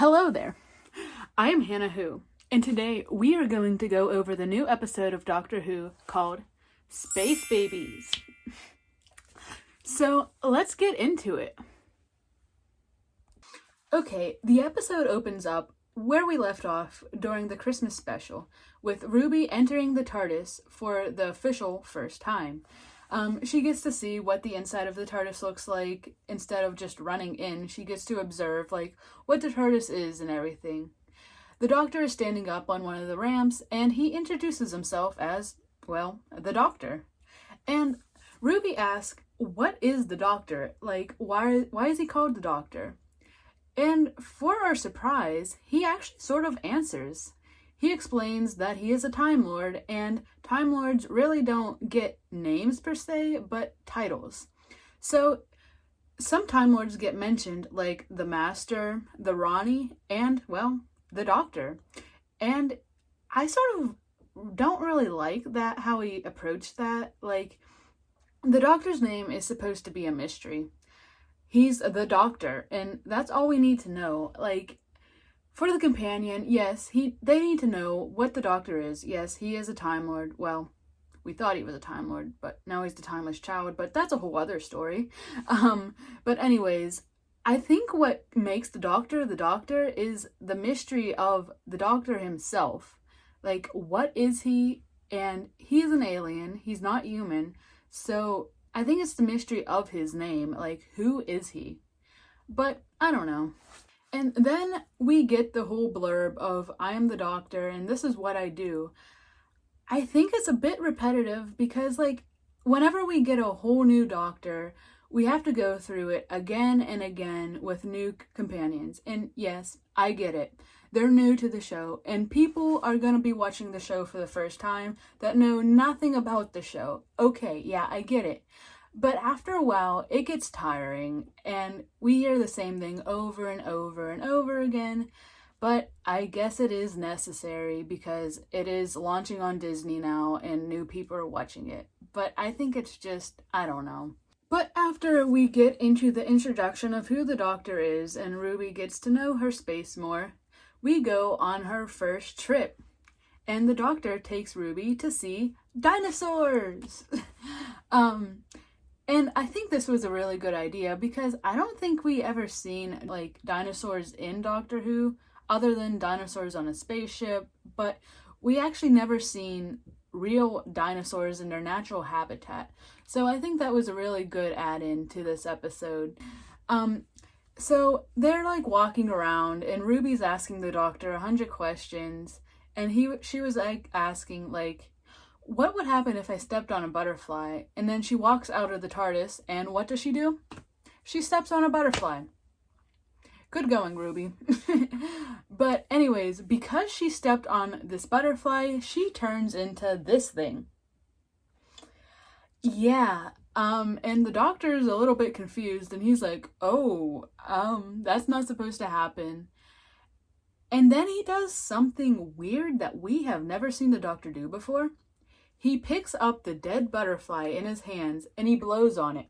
Hello there. I am Hannah Who, and today we are going to go over the new episode of Doctor Who called Space Babies. So let's get into it. Okay, the episode opens up where we left off during the Christmas special, with Ruby entering the TARDIS for the official first time. She gets to see what the inside of the TARDIS looks like. Instead of just running in, she gets to observe, what the TARDIS is and everything. The Doctor is standing up on one of the ramps, and he introduces himself as, the Doctor. And Ruby asks, what is the Doctor? Why is he called the Doctor? And for our surprise, he actually sort of answers. He explains that he is a Time Lord, and Time Lords really don't get names per se, but titles. So some Time Lords get mentioned, like the Master, the Ronnie, and, the Doctor. And I sort of don't really like that, how he approached that. The Doctor's name is supposed to be a mystery. He's the Doctor, and that's all we need to know. For the companion, yes, they need to know what the Doctor is. Yes, he is a Time Lord. Well, we thought he was a Time Lord, but now he's the Timeless Child, but that's a whole other story. But anyways, I think what makes the Doctor is the mystery of the Doctor himself. What is he? And he is an alien. He's not human. So I think it's the mystery of his name. Who is he? But I don't know. And then we get the whole blurb of, I am the Doctor, and this is what I do. I think it's a bit repetitive because, whenever we get a whole new Doctor, we have to go through it again and again with new companions. And yes, I get it. They're new to the show, and people are going to be watching the show for the first time that know nothing about the show. Okay, yeah, I get it. But after a while, it gets tiring, and we hear the same thing over and over and over again. But I guess it is necessary because it is launching on Disney now, and new people are watching it. But I think it's just, I don't know. But after we get into the introduction of who the Doctor is, and Ruby gets to know her space more, we go on her first trip. And the Doctor takes Ruby to see dinosaurs! And I think this was a really good idea because I don't think we ever seen dinosaurs in Doctor Who other than dinosaurs on a spaceship, but we actually never seen real dinosaurs in their natural habitat. So I think that was a really good add-in to this episode. So they're walking around, and Ruby's asking the Doctor 100 questions, and she was asking what would happen if I stepped on a butterfly? And then she walks out of the TARDIS, and what does she do? She steps on a butterfly. Good going, Ruby. But anyways, because she stepped on this butterfly, she turns into this thing. Yeah, and the Doctor's a little bit confused, and he's like, that's not supposed to happen. And then he does something weird that we have never seen the Doctor do before. He picks up the dead butterfly in his hands and he blows on it.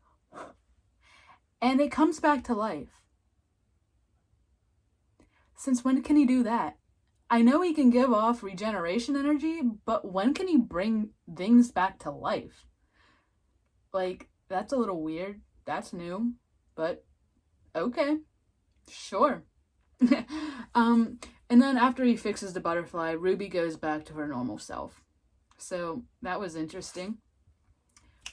And it comes back to life. Since when can he do that? I know he can give off regeneration energy, but when can he bring things back to life? That's a little weird. That's new. But okay. Sure. And then after he fixes the butterfly, Ruby goes back to her normal self. So that was interesting.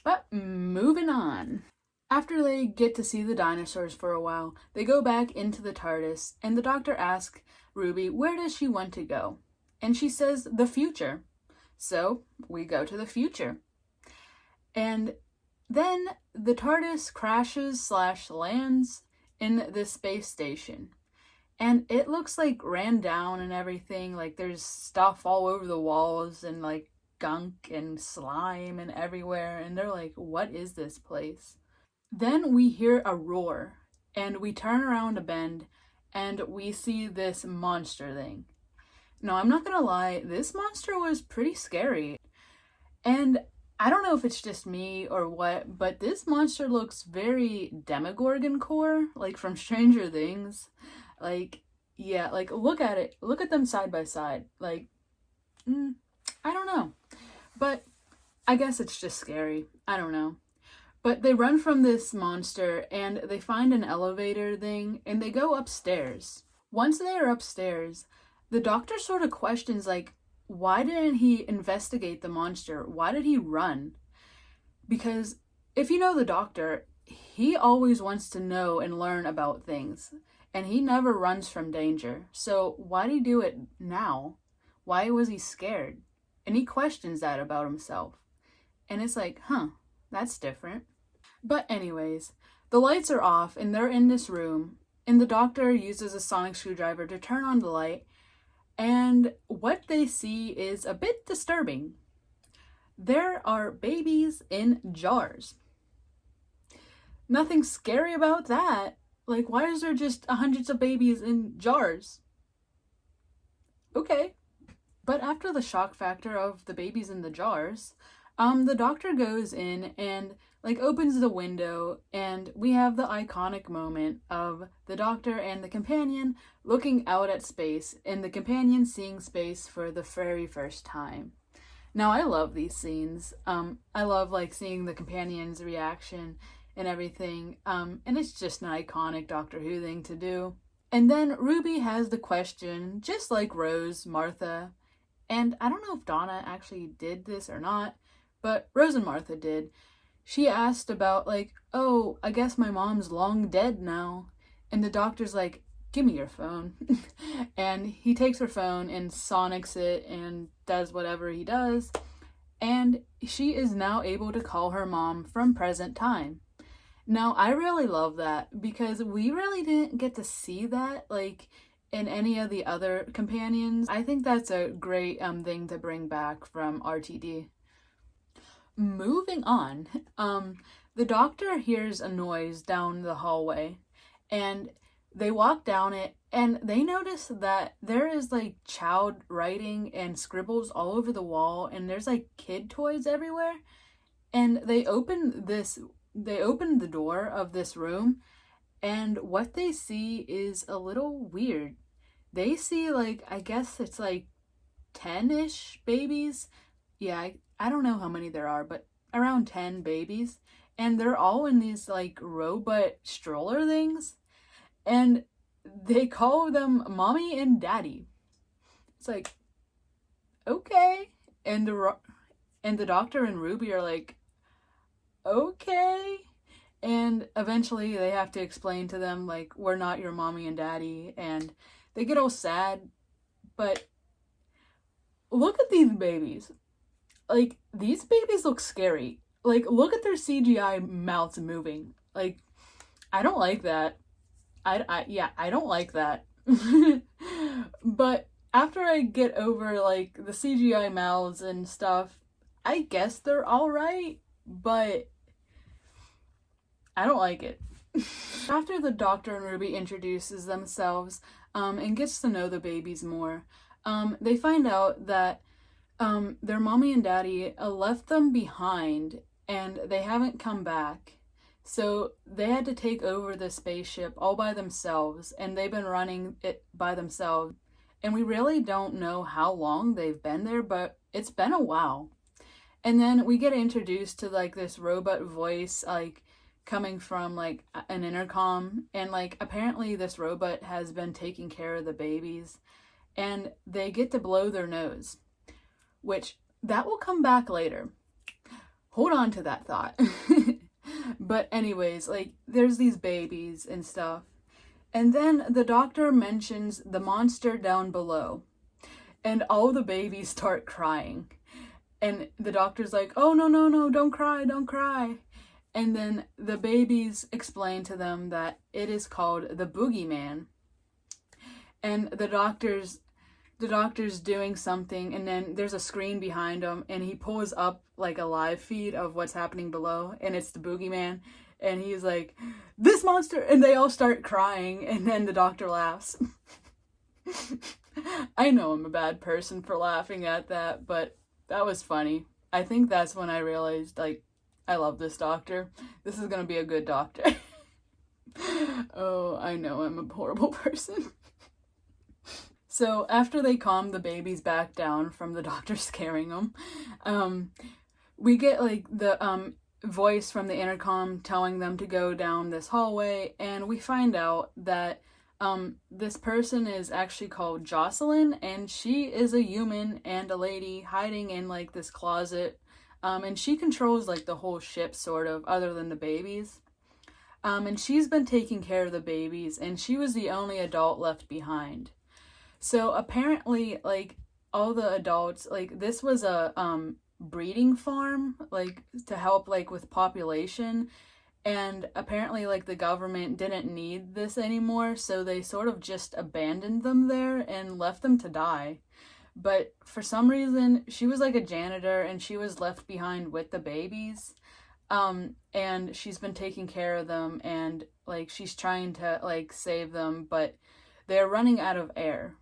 But moving on. After they get to see the dinosaurs for a while, they go back into the TARDIS, and the Doctor asks Ruby, where does she want to go? And she says, the future. So we go to the future. And then the TARDIS crashes/lands in this space station. And it looks ran down and everything. There's stuff all over the walls and gunk and slime and everywhere, and they're like, what is this place? Then we hear a roar, and we turn around a bend, and we see this monster thing. No, I'm not gonna lie, this monster was pretty scary. And I don't know if it's just me or what, but this monster looks very Demogorgon core, from Stranger Things. Yeah, like, look at it. Look at them side by side. Like, I don't know. But I guess it's just scary. I don't know. But they run from this monster and they find an elevator thing and they go upstairs. Once they are upstairs, the doctor sort of questions, like, why didn't he investigate the monster? Why did he run? Because if you know the doctor, he always wants to know and learn about things, and he never runs from danger. So why did he do it now? Why was he scared? And he questions that about himself. And it's like, that's different. But anyways, the lights are off and they're in this room, and the doctor uses a sonic screwdriver to turn on the light, and what they see is a bit disturbing. There are babies in jars. Nothing scary about that. Like, why is there just hundreds of babies in jars? Okay. But after the shock factor of the babies in the jars, the doctor goes in and, like, opens the window, and we have the iconic moment of the doctor and the companion looking out at space, and the companion seeing space for the very first time. Now, I love these scenes. I love, like, seeing the companion's reaction and everything. And it's just an iconic Doctor Who thing to do. And then Ruby has the question, just like Rose, Martha, and I don't know if Donna actually did this or not, but Rose and Martha did. She asked about, like, oh, I guess my mom's long dead now. And the doctor's like, give me your phone. And he takes her phone and sonics it and does whatever he does. And she is now able to call her mom from present time. Now, I really love that because we really didn't get to see that, like, in any of the other companions. I think that's a great thing to bring back from RTD. Moving on, the doctor hears a noise down the hallway, and they walk down it, and they notice that there is, like, child writing and scribbles all over the wall, and there's, like, kid toys everywhere. And they open the door of this room, and what they see is a little weird. They see, like, I guess it's like 10-ish babies. Yeah, I don't know how many there are, but around 10 babies. And they're all in these, like, robot stroller things. And they call them Mommy and Daddy. It's like, okay. And the doctor and Ruby are like, okay. And eventually they have to explain to them, like, we're not your mommy and daddy. And they get all sad. But look at these babies. Like, these babies look scary. Like, look at their CGI mouths moving. Like, I don't like that. I don't like that. But after I get over, like, the CGI mouths and stuff, I guess they're alright, but I don't like it. After the doctor and Ruby introduces themselves, and gets to know the babies more, they find out that their mommy and daddy left them behind, and they haven't come back. So they had to take over the spaceship all by themselves, and they've been running it by themselves. And we really don't know how long they've been there, but it's been a while. And then we get introduced to, like, this robot voice, like, coming from, like, an intercom. And, like, apparently this robot has been taking care of the babies. And they get to blow their nose, which that will come back later. Hold on to that thought. But anyways, like, there's these babies and stuff. And then the doctor mentions the monster down below. And all the babies start crying. And the doctor's like, oh, no, don't cry, don't cry. And then the babies explain to them that it is called the Boogeyman. And the doctor's doing something, and then there's a screen behind him, and he pulls up, like, a live feed of what's happening below, and it's the Boogeyman. And he's like, this monster! And they all start crying, and then the doctor laughs. I know I'm a bad person for laughing at that, but that was funny. I think that's when I realized, like, I love this doctor. This is gonna be a good doctor. Oh, I know I'm a horrible person. So after they calm the babies back down from the doctor scaring them, we get like the voice from the intercom telling them to go down this hallway, and we find out that this person is actually called Jocelyn, and she is a human and a lady hiding in like this closet, and she controls like the whole ship sort of, other than the babies. And she's been taking care of the babies, and she was the only adult left behind. So apparently, like, all the adults, like, this was a breeding farm, like, to help like with population, and apparently like the government didn't need this anymore, so they sort of just abandoned them there and left them to die. But for some reason she was like a janitor and she was left behind with the babies, and she's been taking care of them, and like she's trying to like save them, but they're running out of air.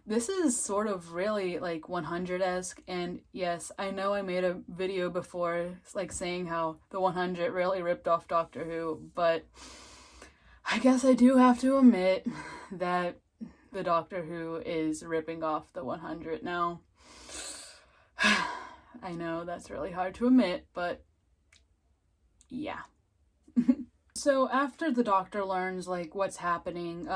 This is sort of really like 100-esque, and yes, I know I made a video before like saying how the 100 really ripped off Doctor Who, but I guess I do have to admit that the Doctor Who is ripping off the 100 now. I know that's really hard to admit, but yeah. So after the Doctor learns like what's happening,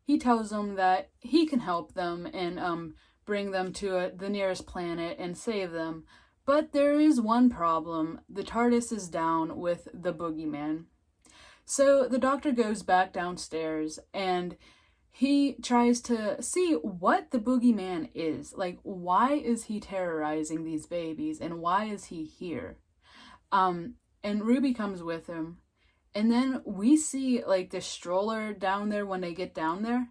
he tells them that he can help them and bring them to the nearest planet and save them. But there is one problem. The TARDIS is down with the boogeyman. So the Doctor goes back downstairs and he tries to see what the boogeyman is. Like, why is he terrorizing these babies and why is he here? And Ruby comes with him. And then we see like the stroller down there when they get down there.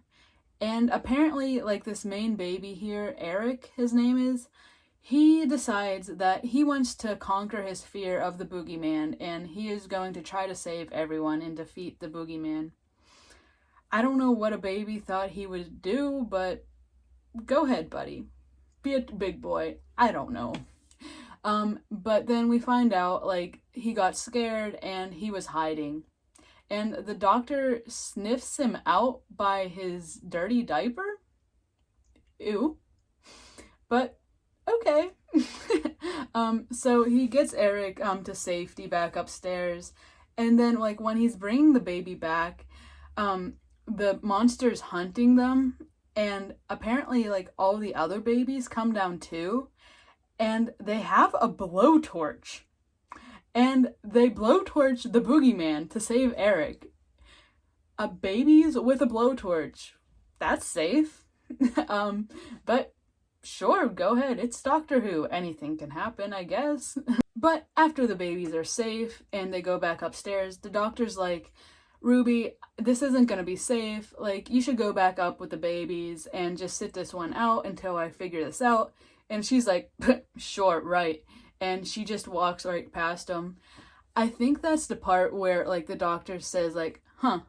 And apparently like this main baby here, Eric, his name is, he decides that he wants to conquer his fear of the boogeyman, and he is going to try to save everyone and defeat the boogeyman. I don't know what a baby thought he would do, but go ahead, buddy. Be a big boy. I don't know. But then we find out, like, he got scared and he was hiding. And the Doctor sniffs him out by his dirty diaper? Ew. But, okay. So he gets Eric, to safety back upstairs. And then, like, when he's bringing the baby back, the monster's hunting them. And apparently, like, all the other babies come down too. And they have a blowtorch. And they blowtorch the boogeyman to save Eric. Babies with a blowtorch. That's safe. But sure, go ahead. It's Doctor Who. Anything can happen, I guess. But after the babies are safe and they go back upstairs, the Doctor's like, Ruby, this isn't gonna be safe. Like, you should go back up with the babies and just sit this one out until I figure this out. And she's like, sure, right. And she just walks right past him. I think that's the part where, like, the Doctor says, like, huh,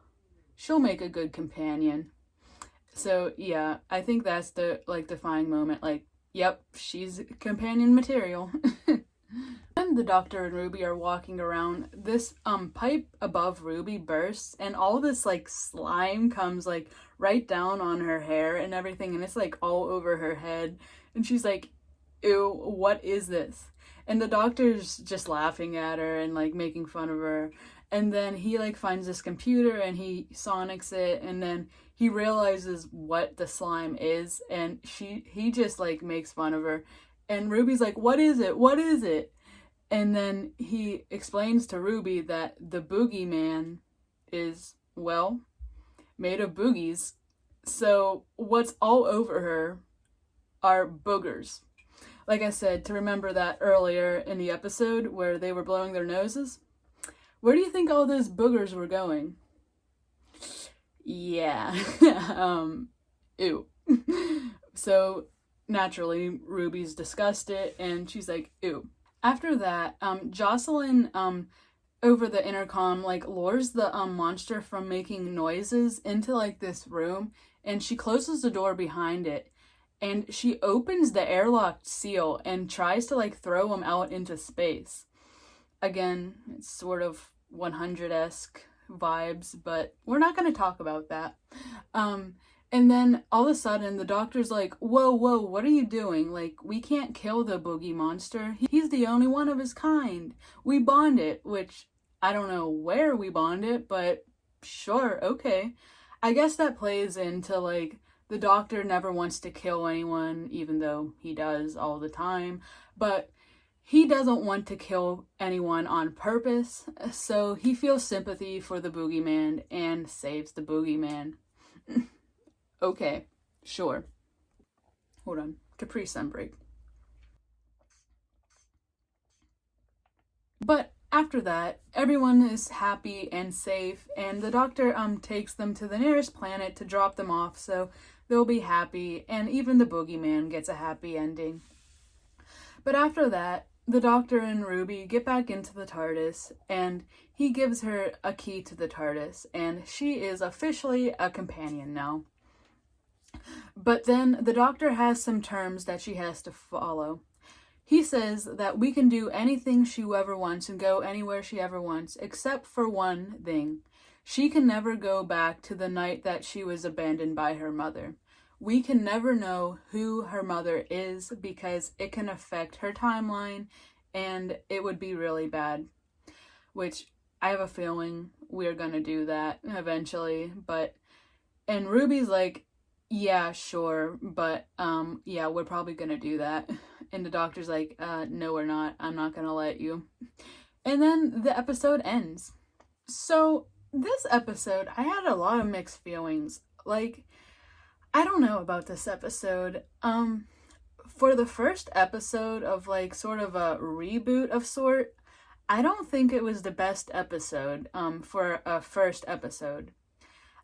she'll make a good companion. So, yeah, I think that's the, like, defining moment. Like, yep, she's companion material. When the Doctor and Ruby are walking around, this, pipe above Ruby bursts, and all this, like, slime comes, like, right down on her hair and everything, and it's, like, all over her head. And she's like, ew, what is this? And the Doctor's just laughing at her and like making fun of her. And then he like finds this computer and he sonics it, and then he realizes what the slime is, and he just like makes fun of her. And Ruby's like, what is it? What is it? And then he explains to Ruby that the boogeyman is, well, made of boogies. So what's all over her are boogers. Like I said, to remember that earlier in the episode where they were blowing their noses. Where do you think all those boogers were going? Yeah. Ew. So naturally, Ruby's disgusted and she's like, ew. After that, Jocelyn, over the intercom, like, lures the monster from making noises into like this room, and she closes the door behind it, and she opens the airlock seal and tries to like throw him out into space. Again, it's sort of 100-esque vibes, but we're not going to talk about that. And then all of a sudden, the doctor's like, whoa, whoa, what are you doing? Like, we can't kill the boogie monster. He's the only one of his kind. We bond it, which I don't know where we bond it, but sure, okay. I guess that plays into, like, the doctor never wants to kill anyone, even though he does all the time. But he doesn't want to kill anyone on purpose, so he feels sympathy for the boogeyman and saves the boogeyman. Okay, sure. Hold on. Capri Sun break. But after that, everyone is happy and safe, and the doctor takes them to the nearest planet to drop them off, so they'll be happy, and even the boogeyman gets a happy ending. But after that, the doctor and Ruby get back into the TARDIS, and he gives her a key to the TARDIS, and she is officially a companion now. But then the doctor has some terms that she has to follow. He says that we can do anything she ever wants and go anywhere she ever wants, except for one thing. She can never go back to the night that she was abandoned by her mother. We can never know who her mother is because it can affect her timeline and it would be really bad. Which I have a feeling we're gonna do that eventually. And Ruby's like, yeah, sure, but yeah, we're probably gonna do that. And the doctor's like, no, we're not. I'm not gonna let you. And then the episode ends. So this episode, I had a lot of mixed feelings. Like, I don't know about this episode. For the first episode of like sort of a reboot of sort, I don't think it was the best episode for a first episode.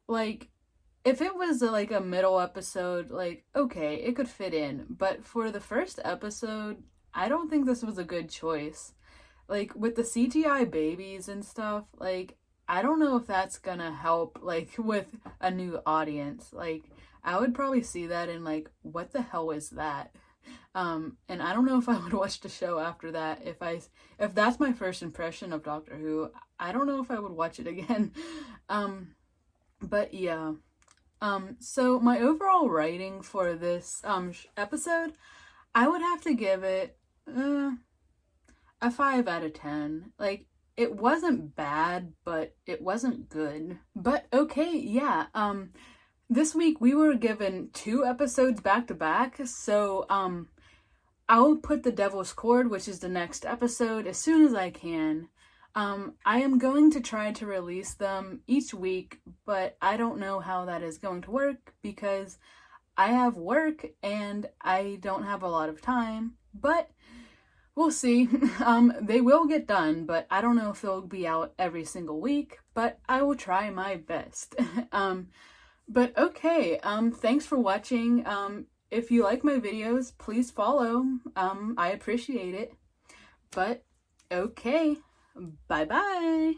Like, if it was like a middle episode, like, okay, it could fit in. But for the first episode, I don't think this was a good choice. Like, with the CGI babies and stuff, like, I don't know if that's gonna help, like, with a new audience. Like, I would probably see that and, like, what the hell is that? And I don't know if I would watch the show after that. If that's my first impression of Doctor Who, I don't know if I would watch it again. But yeah. So my overall rating for this episode, I would have to give it a 5 out of 10. Like, it wasn't bad, but it wasn't good. But okay, yeah. This week we were given 2 episodes back to back, so I'll put The Devil's Cord, which is the next episode, as soon as I can. I am going to try to release them each week, but I don't know how that is going to work because I have work and I don't have a lot of time, but we'll see. They will get done, but I don't know if they'll be out every single week, but I will try my best. But okay, thanks for watching. If you like my videos, please follow. I appreciate it. But okay. Bye-bye.